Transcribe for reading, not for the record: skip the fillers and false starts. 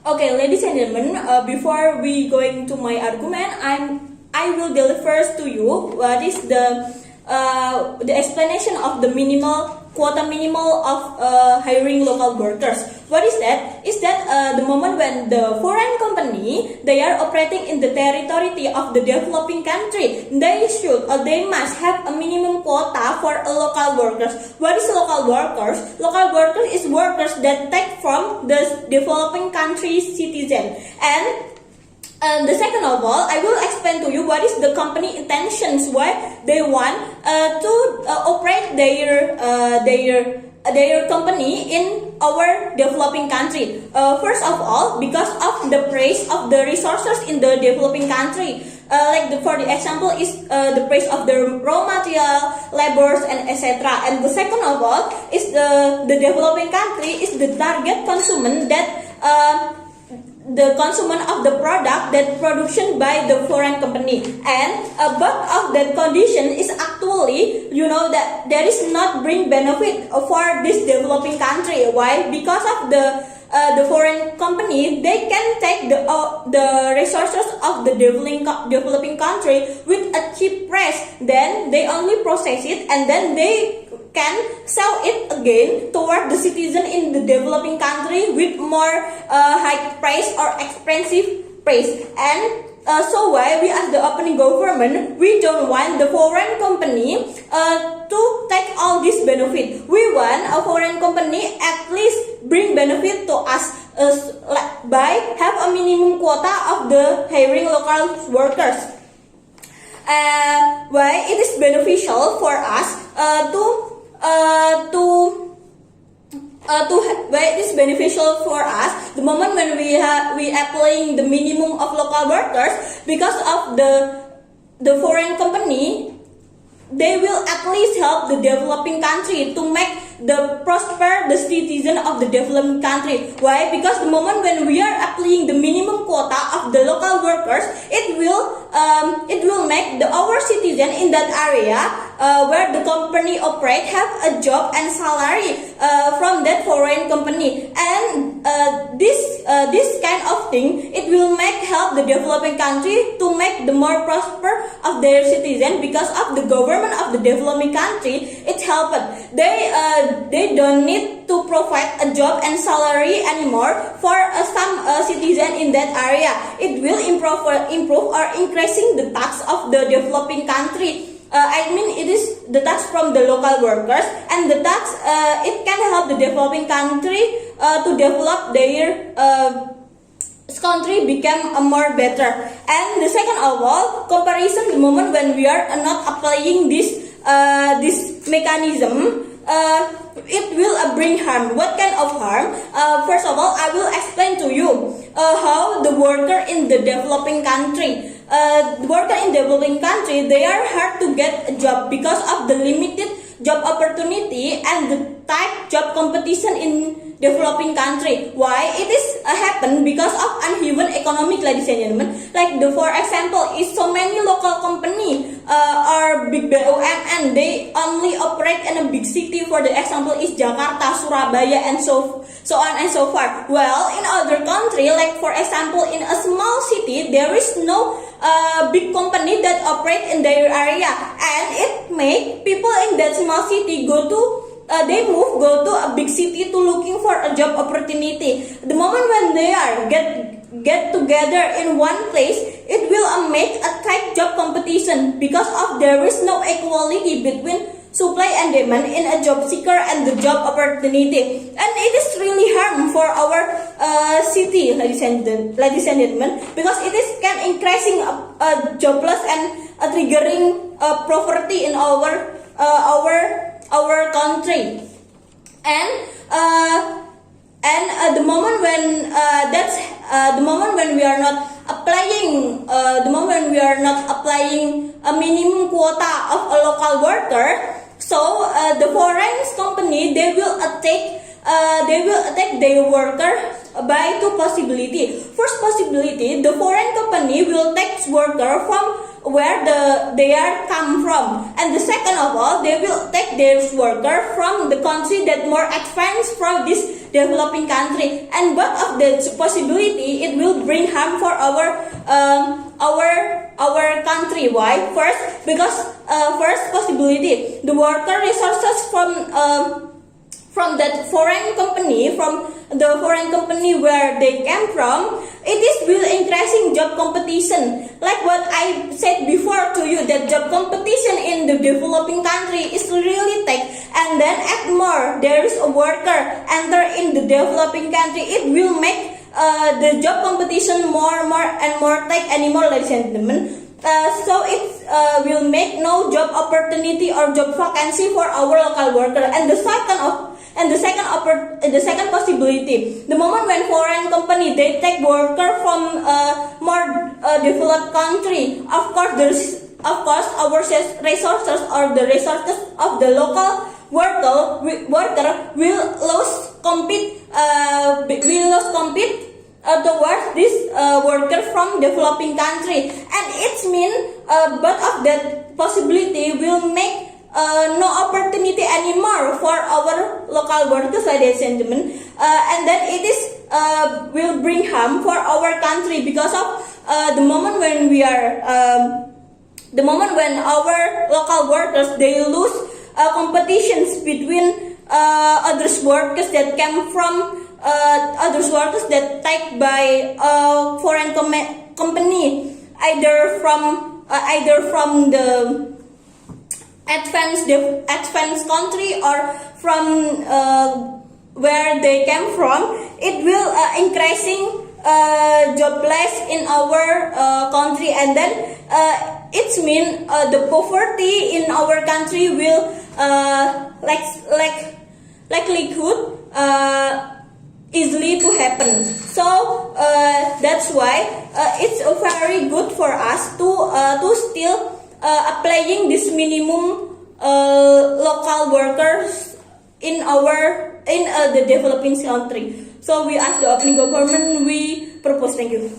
Okay, ladies and gentlemen, before we going to my argument, I will deliver to you what is the explanation of the quota minimal of hiring local workers. What is that? Is that the moment when the foreign company they are operating in the territory of the developing country, they should or they must have a minimum quota for local workers. What is local workers? Local workers is workers that take from the developing country's citizen. And the second of all, I will explain to you what is the company intentions, why they want to operate their company in our developing country. First of all, because of the price of the resources in the developing country. For the example is the price of the raw material, labors, and etc. And the second of all is the developing country is the target consumer that the consumer of the product that production by the foreign company, and both of that condition is actually that there is not bring benefit for this developing country. Why? Because of the foreign company, they can take the resources of the developing country with a cheap price. Then they only process it and then they can sell it again toward the citizen in the developing country with more high price or expensive price. And so why we as the opening government, we don't want the foreign company to take all this benefit. We want a foreign company at least bring benefit to us by have a minimum quota of the hiring local workers. Why it is beneficial for us why it is beneficial for us the moment when we applying the minimum of local workers, because of the foreign company, they will at least help the developing country to make the prosper the citizen of the developing country. Why? Because the moment when we are applying the minimum quota of the local workers, it will make our citizen in that area where the company operate have a job and salary from that foreign company. And this kind of thing, it will help the developing country to make the more prosper of their citizen, because of the government of the developing country. It helped. They don't need to provide a job and salary anymore for some citizen in that area. It will improve or increasing the tax of the developing country. It is the tax from the local workers, and the tax it can help the developing country to develop their country become more better. And the second of all, comparison the moment when we are not applying this mechanism, it will bring harm. What kind of harm? First of all, I will explain to you how the worker in the developing country. The worker in developing country, they are hard to get a job because of the limited job opportunity and the tight job competition in developing country. Why it is happen? Because of uneven economic, ladies and gentlemen. For example, is so many local company or big BUMN, they only operate in a big city. For the example is Jakarta, Surabaya, and so on and so forth. Well, in other country, for example in a small city, there is no big company that operate in their area, and it make people in that small city go to a big city to looking for a job opportunity. The moment when they are get together in one place, it will make a tight job competition, because of there is no equality between supply and demand in a job seeker and the job opportunity. And it is really harm for our city, ladies and gentlemen, because it is can increasing jobless and triggering poverty in our country. And the moment when we are not applying a minimum quota of a local worker, so the foreign company, they will attack their worker by two possibility. First possibility, the foreign company will tax worker from where they are come from. And the second of all, they will take their worker from the country that more advanced from this developing country. And both of the possibility, it will bring harm for our country. Why? First, because first possibility, the worker resources from that foreign company, from the foreign company where they came from, it is will increasing job competition. Like what I said before to you, that job competition in the developing country is really thick. And then at more there is a worker enter in the developing country, it will make the job competition more and more thick anymore, ladies and gentlemen. So it will make no job opportunity or job vacancy for our local worker. And the second possibility, the moment when foreign company they take worker from more developed country, of course our resources or the resources of the local worker will lose compete towards this worker from developing country. And it means both of that possibility will make no opportunity anymore for our local workers, ladies and gentlemen. And then it is will bring harm for our country, because of the moment when our local workers they lose competitions between other workers that came from other workers that take by foreign company, either from the advanced country or from where they came from. It will increasing jobless in our country, and then it means the poverty in our country will likelihood easily to happen. So that's why it's very good for us to still applying this minimum local workers in the developing country. So we ask the opening government, we propose. Thank you.